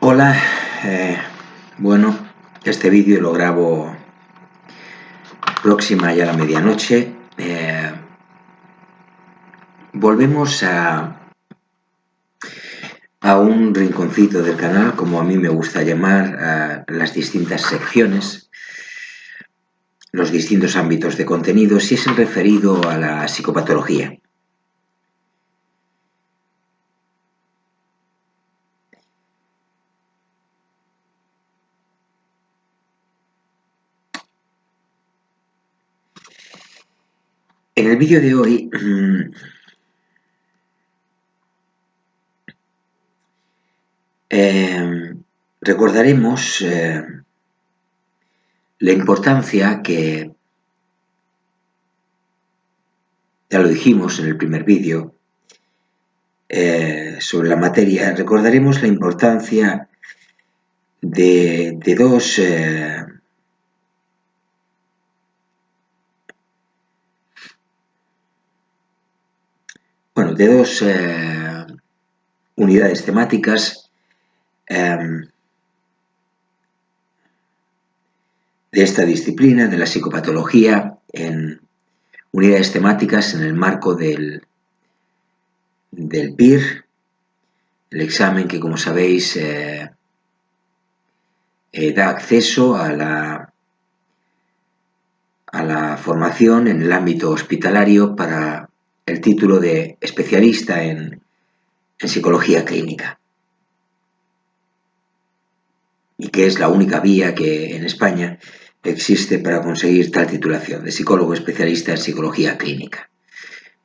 Hola, bueno, este vídeo lo grabo próxima ya a la medianoche. Volvemos a un rinconcito del canal, como a mí me gusta llamar, a las distintas secciones, los distintos ámbitos de contenido, si es el referido a la psicopatología. En el vídeo de hoy recordaremos la importancia que, ya lo dijimos en el primer vídeo, sobre la materia, recordaremos la importancia de dos unidades temáticas de esta disciplina, de la psicopatología, en unidades temáticas en el marco del PIR, el examen que, como sabéis, da acceso a la formación en el ámbito hospitalario para el título de especialista en psicología clínica, y que es la única vía que en España existe para conseguir tal titulación de psicólogo especialista en psicología clínica.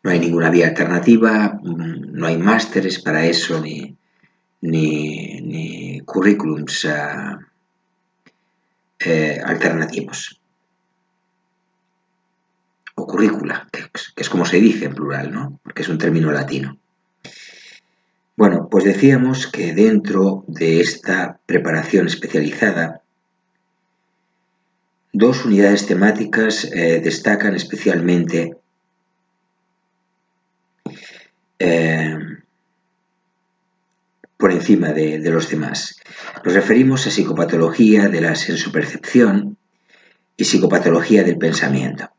No hay ninguna vía alternativa, no hay másteres para eso, ni currículums alternativos. O currícula, que es como se dice en plural, ¿no? Porque es un término latino. Bueno, pues decíamos que dentro de esta preparación especializada, dos unidades temáticas destacan especialmente por encima de los demás. Nos referimos a psicopatología de la sensopercepción y psicopatología del pensamiento.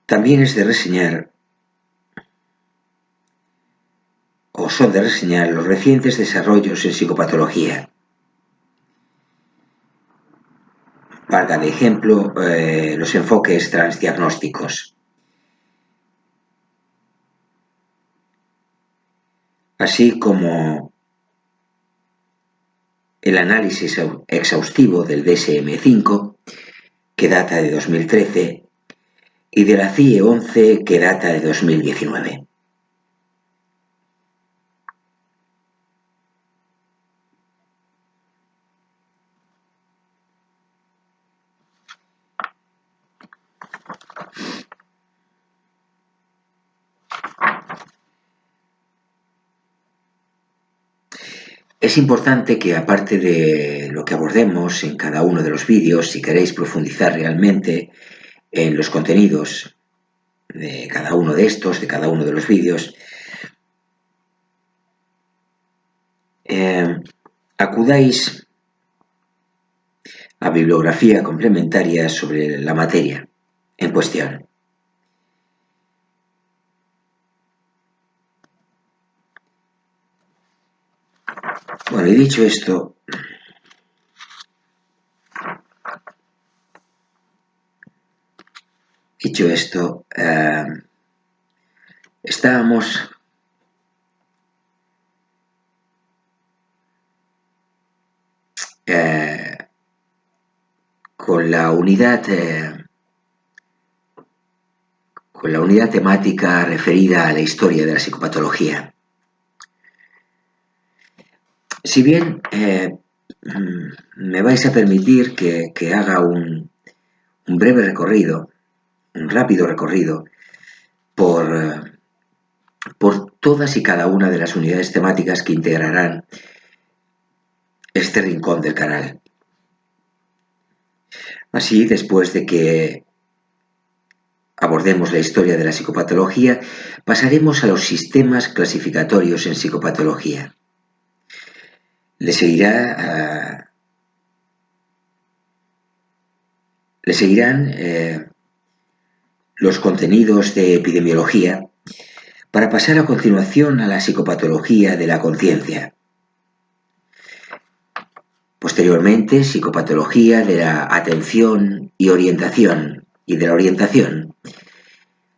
También es de reseñar, o son de reseñar, los recientes desarrollos en psicopatología. Valga de ejemplo los enfoques transdiagnósticos, así como el análisis exhaustivo del DSM-5, que data de 2013, y de la CIE-11, que data de 2019. Es importante que, aparte de lo que abordemos en cada uno de los vídeos, si queréis profundizar realmente en los contenidos de cada uno de estos, de cada uno de los vídeos, acudáis a bibliografía complementaria sobre la materia en cuestión. Bueno, y dicho esto, estábamos con la unidad temática referida a la historia de la psicopatología. Si bien me vais a permitir que haga un breve recorrido, un rápido recorrido por todas y cada una de las unidades temáticas que integrarán este rincón del canal. Así, después de que abordemos la historia de la psicopatología, pasaremos a los sistemas clasificatorios en psicopatología. Le seguirán los contenidos de epidemiología para pasar a continuación a la psicopatología de la conciencia. Posteriormente, psicopatología de la atención y orientación y de la orientación,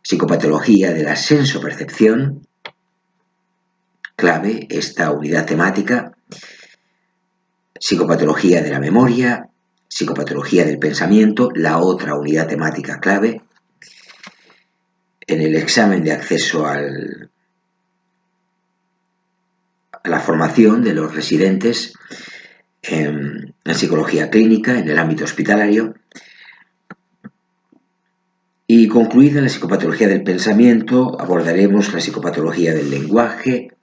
psicopatología de la sensopercepción, clave esta unidad temática, psicopatología de la memoria, psicopatología del pensamiento, la otra unidad temática clave. En el examen de acceso a la formación de los residentes en psicología clínica, en el ámbito hospitalario, y concluida la psicopatología del pensamiento, abordaremos la psicopatología del lenguaje,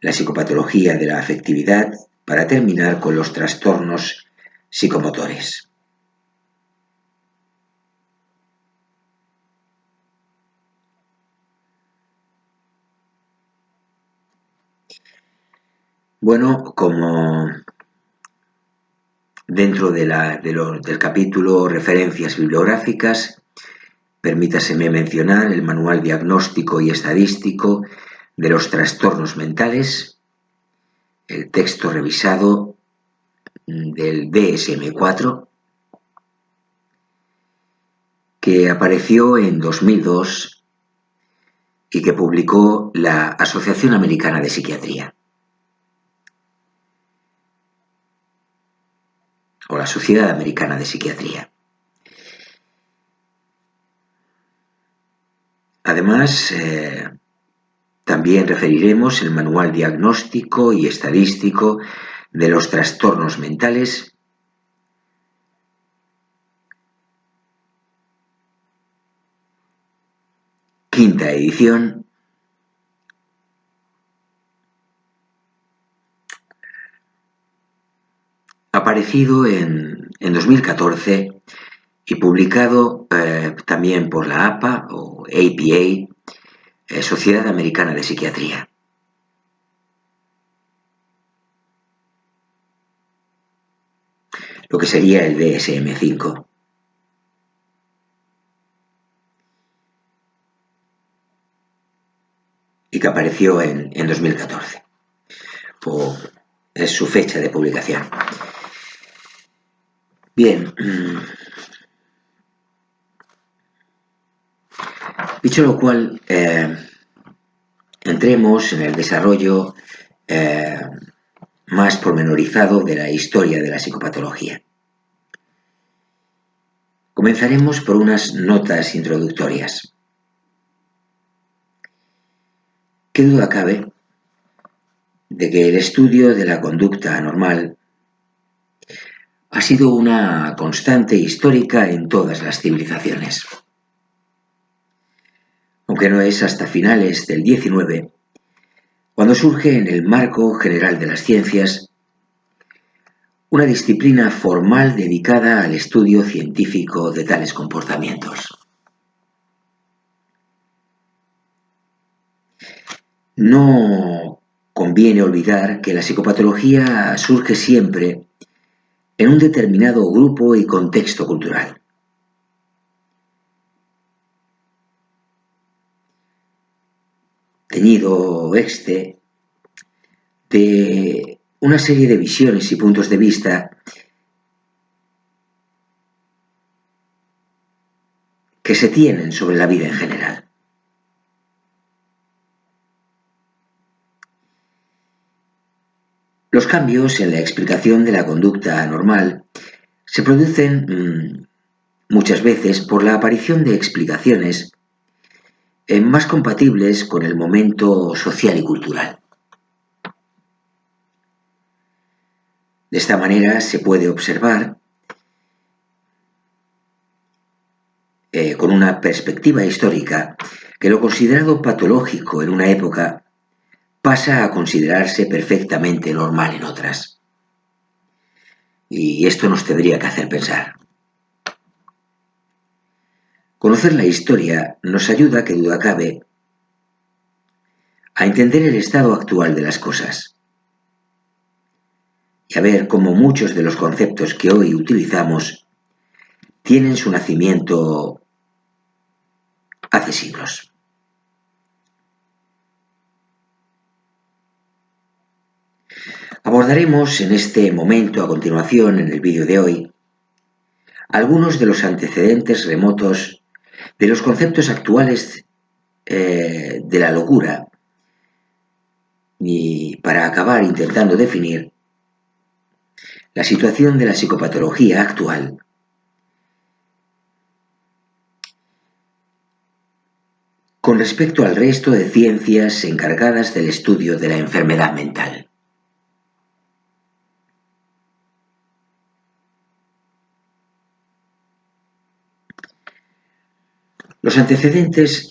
la psicopatología de la afectividad, para terminar con los trastornos psicomotores. Bueno, como dentro del capítulo referencias bibliográficas, permítaseme mencionar el Manual Diagnóstico y Estadístico de los Trastornos Mentales, el texto revisado del DSM-4, que apareció en 2002 y que publicó la Asociación Americana de Psiquiatría, o la Sociedad Americana de Psiquiatría. Además, también referiremos el Manual Diagnóstico y Estadístico de los Trastornos Mentales, quinta edición, aparecido en 2014 y publicado también por la APA o APA, Sociedad Americana de Psiquiatría. Lo que sería el DSM-5. Y que apareció en 2014. Es su fecha de publicación. Bien. Dicho lo cual, entremos en el desarrollo más pormenorizado de la historia de la psicopatología. Comenzaremos por unas notas introductorias. ¿Qué duda cabe de que el estudio de la conducta anormal ha sido una constante histórica en todas las civilizaciones? Aunque no es hasta finales del XIX cuando surge en el marco general de las ciencias una disciplina formal dedicada al estudio científico de tales comportamientos. No conviene olvidar que la psicopatología surge siempre en un determinado grupo y contexto cultural. Teñido de una serie de visiones y puntos de vista que se tienen sobre la vida en general. Los cambios en la explicación de la conducta anormal se producen muchas veces por la aparición de explicaciones más compatibles con el momento social y cultural. De esta manera se puede observar con una perspectiva histórica que lo considerado patológico en una época pasa a considerarse perfectamente normal en otras. Y esto nos tendría que hacer pensar. Conocer la historia nos ayuda, que duda cabe, a entender el estado actual de las cosas y a ver cómo muchos de los conceptos que hoy utilizamos tienen su nacimiento hace siglos. Abordaremos en este momento, a continuación, en el vídeo de hoy, algunos de los antecedentes remotos de los conceptos actuales de la locura, y para acabar intentando definir la situación de la psicopatología actual con respecto al resto de ciencias encargadas del estudio de la enfermedad mental. Los antecedentes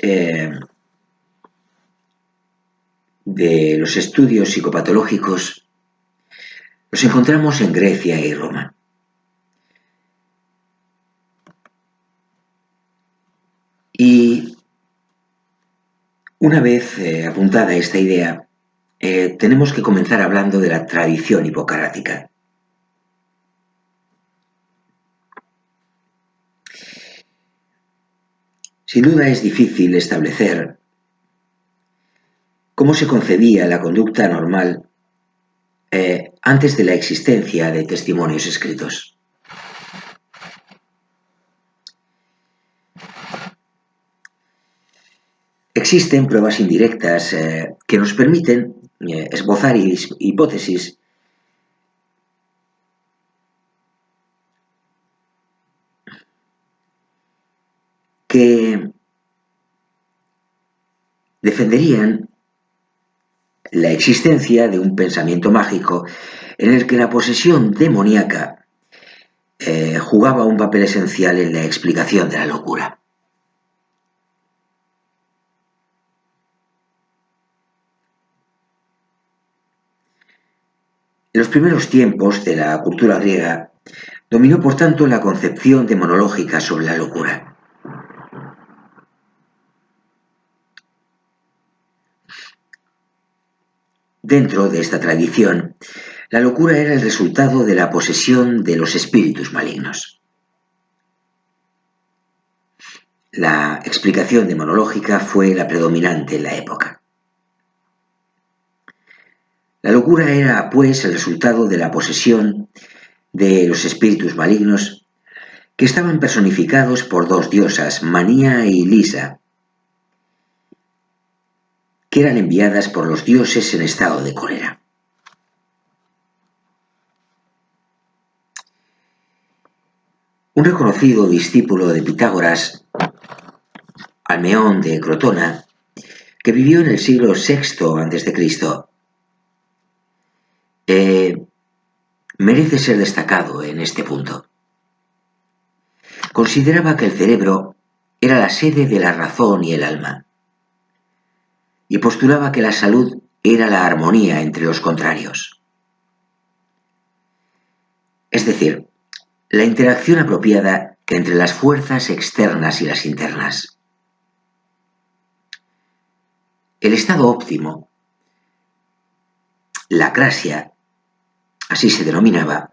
de los estudios psicopatológicos los encontramos en Grecia y Roma. Y una vez apuntada esta idea, tenemos que comenzar hablando de la tradición hipocrática. Sin duda es difícil establecer cómo se concebía la conducta normal antes de la existencia de testimonios escritos. Existen pruebas indirectas que nos permiten esbozar hipótesis que defenderían la existencia de un pensamiento mágico en el que la posesión demoníaca jugaba un papel esencial en la explicación de la locura. En los primeros tiempos de la cultura griega dominó, por tanto, la concepción demonológica sobre la locura. Dentro de esta tradición, la locura era el resultado de la posesión de los espíritus malignos. La explicación demonológica fue la predominante en la época. La locura era, pues, el resultado de la posesión de los espíritus malignos que estaban personificados por dos diosas, Manía y Lisa, que eran enviadas por los dioses en estado de cólera. Un reconocido discípulo de Pitágoras, Almeón de Crotona, que vivió en el siglo VI a.C., merece ser destacado en este punto. Consideraba que el cerebro era la sede de la razón y el alma, y postulaba que la salud era la armonía entre los contrarios. Es decir, la interacción apropiada entre las fuerzas externas y las internas. El estado óptimo, la crasia, así se denominaba,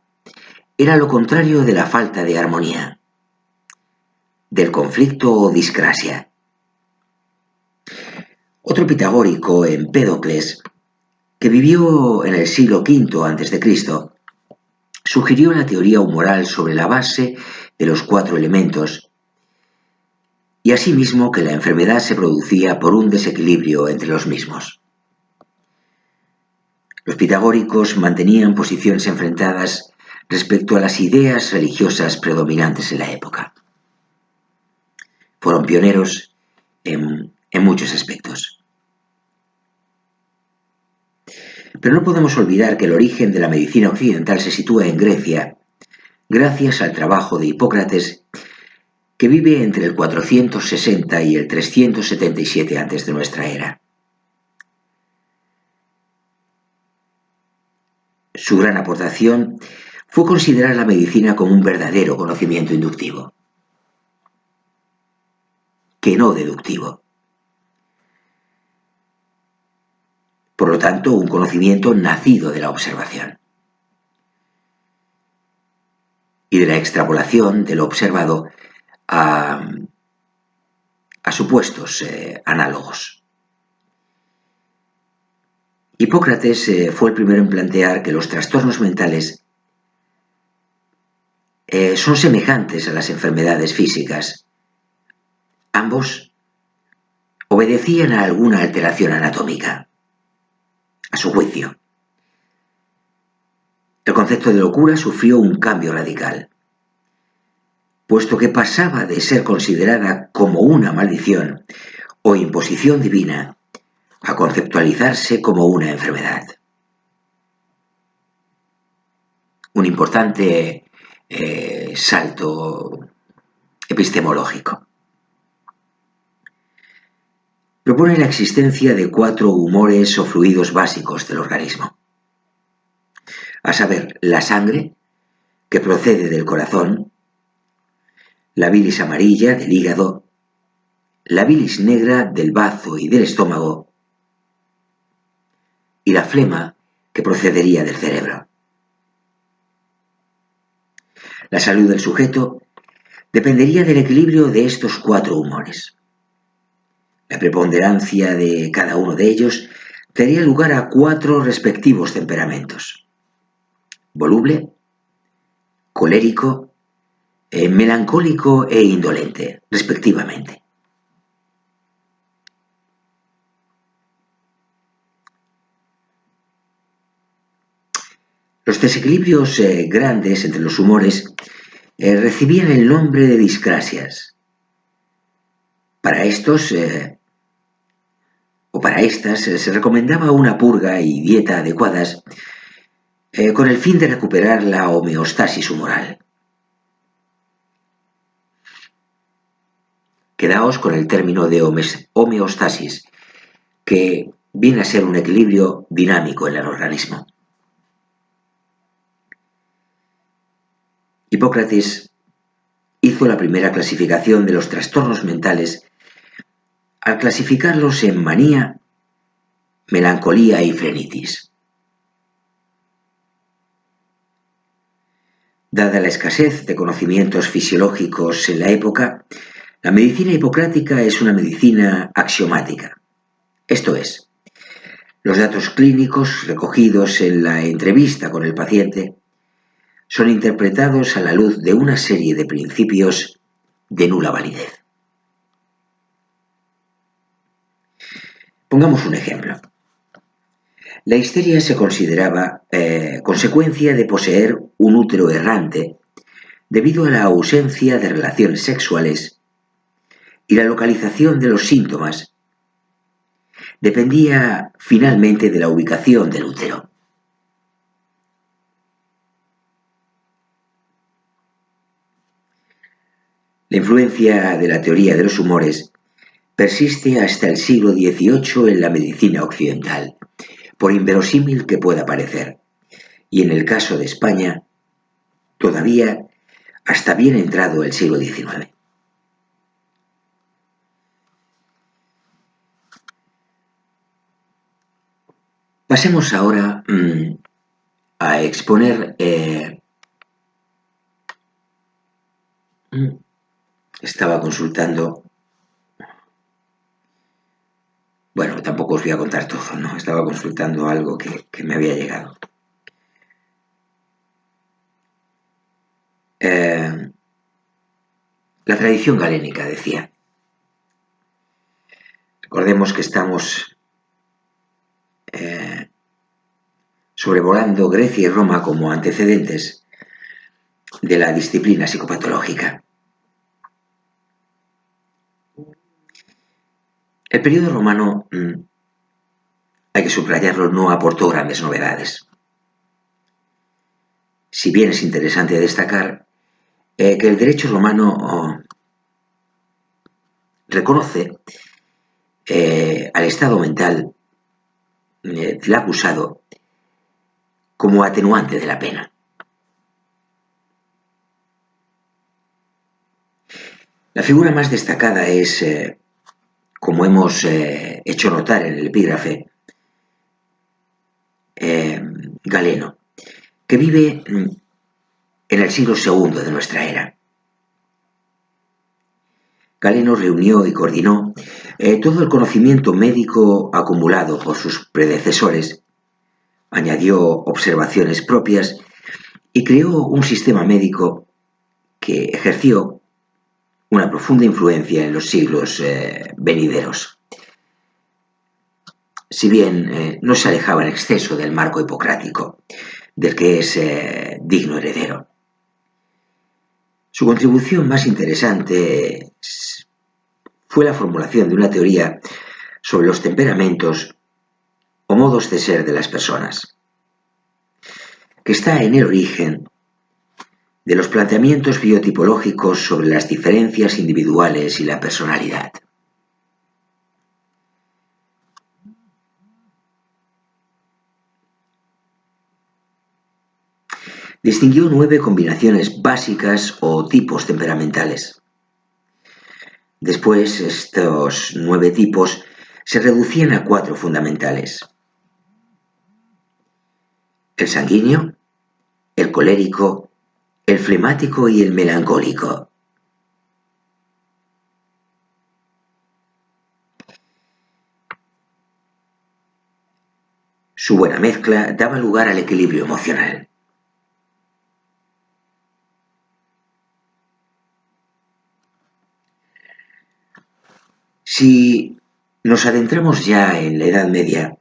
era lo contrario de la falta de armonía, del conflicto o discrasia. Otro pitagórico, Empédocles, que vivió en el siglo V a.C., sugirió la teoría humoral sobre la base de los 4 elementos y asimismo que la enfermedad se producía por un desequilibrio entre los mismos. Los pitagóricos mantenían posiciones enfrentadas respecto a las ideas religiosas predominantes en la época. Fueron pioneros en muchos aspectos. Pero no podemos olvidar que el origen de la medicina occidental se sitúa en Grecia, gracias al trabajo de Hipócrates, que vive entre el 460 y el 377 antes de nuestra era. Su gran aportación fue considerar la medicina como un verdadero conocimiento inductivo. que no deductivo. Por lo tanto, un conocimiento nacido de la observación y de la extrapolación de lo observado a supuestos análogos. Hipócrates fue el primero en plantear que los trastornos mentales son semejantes a las enfermedades físicas. Ambos obedecían a alguna alteración anatómica, a su juicio. El concepto de locura sufrió un cambio radical, puesto que pasaba de ser considerada como una maldición o imposición divina a conceptualizarse como una enfermedad. Un importante salto epistemológico. Propone la existencia de 4 humores o fluidos básicos del organismo, a saber, la sangre, que procede del corazón, la bilis amarilla del hígado, la bilis negra del bazo y del estómago, y la flema, que procedería del cerebro. La salud del sujeto dependería del equilibrio de estos 4 humores. La preponderancia de cada uno de ellos daría lugar a 4 respectivos temperamentos: voluble, colérico, melancólico e indolente, respectivamente. Los desequilibrios grandes entre los humores recibían el nombre de discrasias. Para estos para estas se recomendaba una purga y dieta adecuadas con el fin de recuperar la homeostasis humoral. Quedaos con el término de homeostasis, que viene a ser un equilibrio dinámico en el organismo. Hipócrates hizo la primera clasificación de los trastornos mentales al clasificarlos en manía, melancolía y frenitis. Dada la escasez de conocimientos fisiológicos en la época, la medicina hipocrática es una medicina axiomática. Esto es, los datos clínicos recogidos en la entrevista con el paciente son interpretados a la luz de una serie de principios de nula validez. Pongamos un ejemplo. La histeria se consideraba consecuencia de poseer un útero errante debido a la ausencia de relaciones sexuales, y la localización de los síntomas dependía finalmente de la ubicación del útero. La influencia de la teoría de los humores persiste hasta el siglo XVIII en la medicina occidental, por inverosímil que pueda parecer, y en el caso de España, todavía hasta bien entrado el siglo XIX. Pasemos ahora a exponer estaba consultando. Bueno, tampoco os voy a contar todo, ¿no? Estaba consultando algo que me había llegado. La tradición galénica, decía. Recordemos que estamos sobrevolando Grecia y Roma como antecedentes de la disciplina psicopatológica. El periodo romano, hay que subrayarlo, no aportó grandes novedades. Si bien es interesante destacar que el derecho romano reconoce al estado mental del acusado como atenuante de la pena. La figura más destacada es, como hemos hecho notar en el epígrafe, Galeno, que vive en el siglo II de nuestra era. Galeno reunió y coordinó todo el conocimiento médico acumulado por sus predecesores, añadió observaciones propias y creó un sistema médico que ejerció una profunda influencia en los siglos venideros. Si bien no se alejaba en exceso del marco hipocrático, del que es digno heredero. Su contribución más interesante fue la formulación de una teoría sobre los temperamentos o modos de ser de las personas, que está en el origen de los planteamientos biotipológicos sobre las diferencias individuales y la personalidad. Distinguió 9 combinaciones básicas o tipos temperamentales. Después, estos 9 tipos se reducían a 4 fundamentales: el sanguíneo, el colérico, el flemático y el melancólico. Su buena mezcla daba lugar al equilibrio emocional. Si nos adentramos ya en la Edad Media,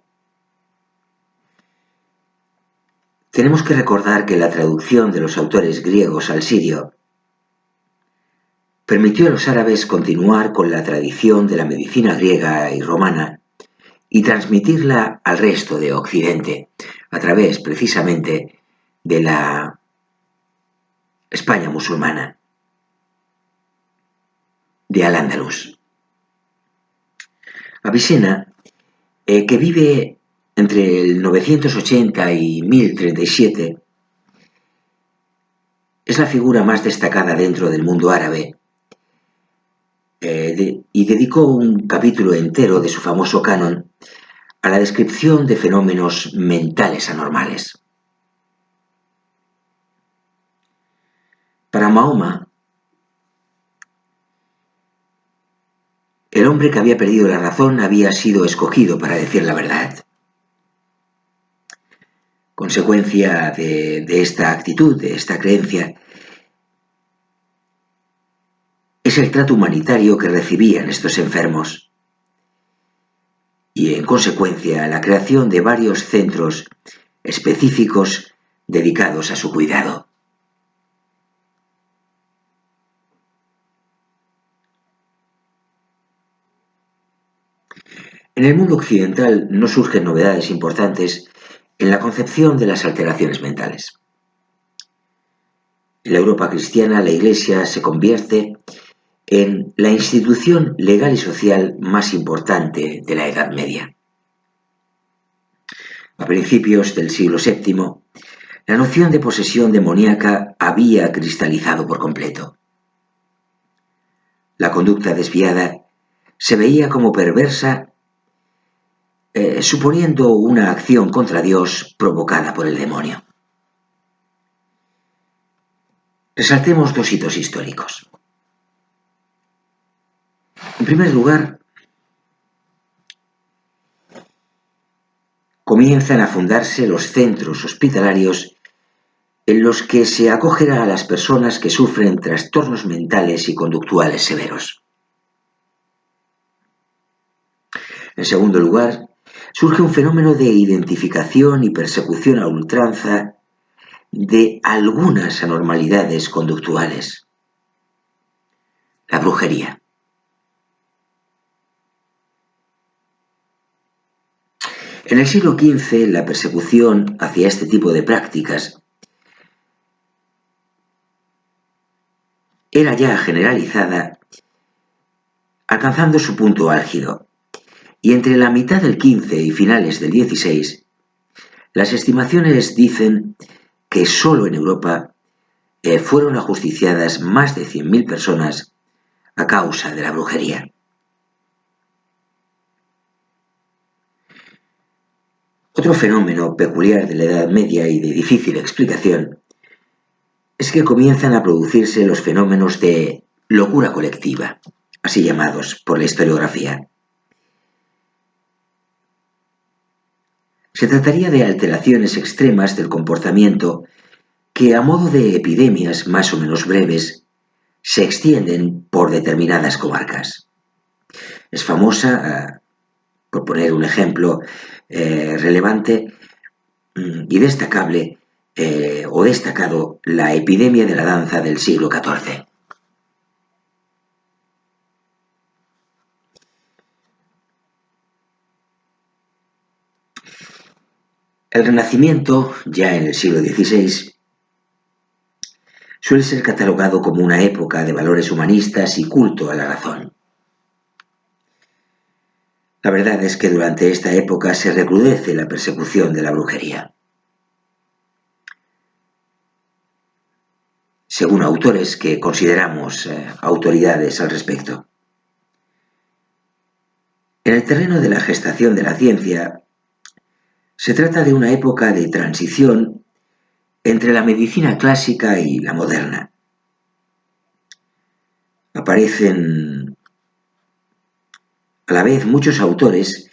tenemos que recordar que la traducción de los autores griegos al sirio permitió a los árabes continuar con la tradición de la medicina griega y romana y transmitirla al resto de Occidente, a través precisamente de la España musulmana, de Al-Ándalus. Avicena, que vive entre el 980 y 1037, es la figura más destacada dentro del mundo árabe y dedicó un capítulo entero de su famoso canon a la descripción de fenómenos mentales anormales. Para Mahoma, el hombre que había perdido la razón había sido escogido para decir la verdad. Consecuencia de esta actitud, de esta creencia, es el trato humanitario que recibían estos enfermos y, en consecuencia, la creación de varios centros específicos dedicados a su cuidado. En el mundo occidental no surgen novedades importantes en la concepción de las alteraciones mentales. En la Europa cristiana, la Iglesia se convierte en la institución legal y social más importante de la Edad Media. A principios del siglo VII, la noción de posesión demoníaca había cristalizado por completo. La conducta desviada se veía como perversa, suponiendo una acción contra Dios provocada por el demonio. Resaltemos 2 hitos históricos. En primer lugar, comienzan a fundarse los centros hospitalarios en los que se acogerá a las personas que sufren trastornos mentales y conductuales severos. En segundo lugar, surge un fenómeno de identificación y persecución a ultranza de algunas anormalidades conductuales. La brujería. En el siglo XV, la persecución hacia este tipo de prácticas era ya generalizada, alcanzando su punto álgido, y entre la mitad del XV y finales del XVI, las estimaciones dicen que solo en Europa fueron ajusticiadas más de 100.000 personas a causa de la brujería. Otro fenómeno peculiar de la Edad Media y de difícil explicación es que comienzan a producirse los fenómenos de locura colectiva, así llamados por la historiografía. Se trataría de alteraciones extremas del comportamiento que, a modo de epidemias más o menos breves, se extienden por determinadas comarcas. Es famosa, por poner un ejemplo relevante y destacable, destacado, la epidemia de la danza del siglo XIV. El Renacimiento, ya en el siglo XVI, suele ser catalogado como una época de valores humanistas y culto a la razón. La verdad es que durante esta época se recrudece la persecución de la brujería. Según autores que consideramos autoridades al respecto. En el terreno de la gestación de la ciencia, se trata de una época de transición entre la medicina clásica y la moderna. Aparecen a la vez muchos autores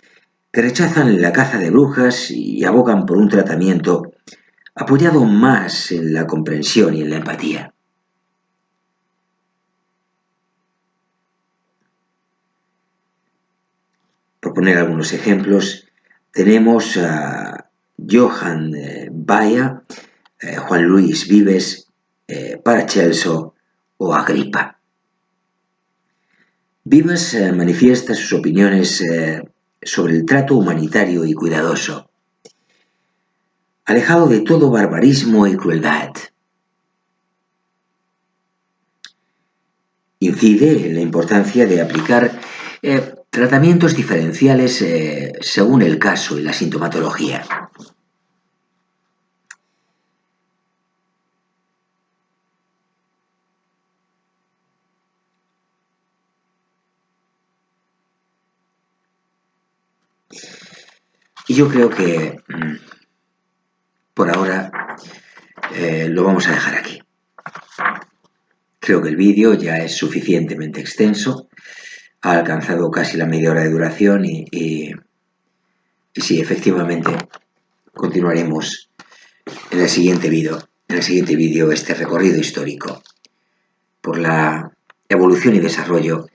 que rechazan la caza de brujas y abogan por un tratamiento apoyado más en la comprensión y en la empatía. Por poner algunos ejemplos, tenemos a Johann Bayer, Juan Luis Vives, Paracelso o Agripa. Vives manifiesta sus opiniones sobre el trato humanitario y cuidadoso, alejado de todo barbarismo y crueldad. Incide en la importancia de aplicar tratamientos diferenciales según el caso y la sintomatología. Y yo creo que por ahora lo vamos a dejar aquí. Creo que el vídeo ya es suficientemente extenso, ha alcanzado casi la media hora de duración y sí, efectivamente, continuaremos en el siguiente vídeo este recorrido histórico por la evolución y desarrollo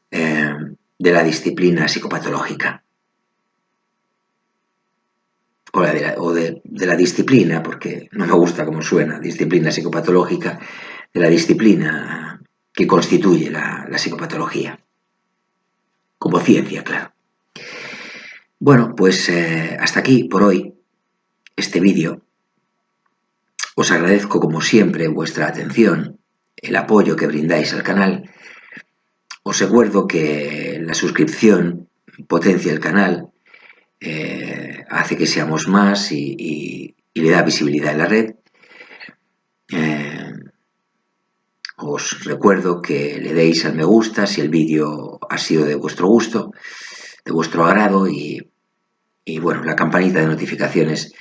de la disciplina psicopatológica. De la disciplina, porque no me gusta cómo suena, disciplina psicopatológica, de la disciplina que constituye la psicopatología, como ciencia, claro. Bueno, pues hasta aquí por hoy este vídeo. Os agradezco como siempre vuestra atención, el apoyo que brindáis al canal. Os recuerdo que la suscripción potencia el canal, hace que seamos más y le da visibilidad en la red. Os recuerdo que le deis al me gusta si el vídeo ha sido de vuestro gusto, de vuestro agrado y bueno, la campanita de notificaciones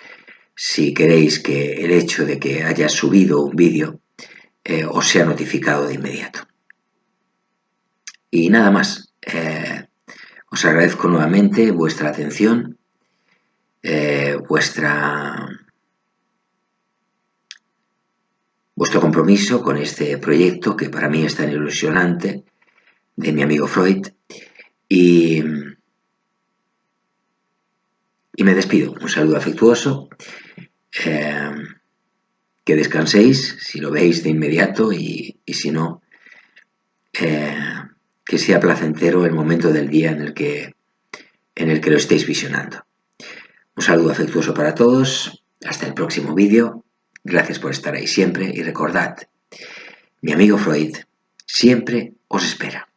si queréis que el hecho de que haya subido un vídeo os sea notificado de inmediato. Y nada más, os agradezco nuevamente vuestra atención, vuestro compromiso con este proyecto que para mí es tan ilusionante de mi amigo Freud y me despido. Un saludo afectuoso, que descanséis si lo veis de inmediato y si no, que sea placentero el momento del día en el que lo estéis visionando. Un saludo afectuoso para todos, hasta el próximo vídeo, gracias por estar ahí siempre y recordad, mi amigo Freud siempre os espera.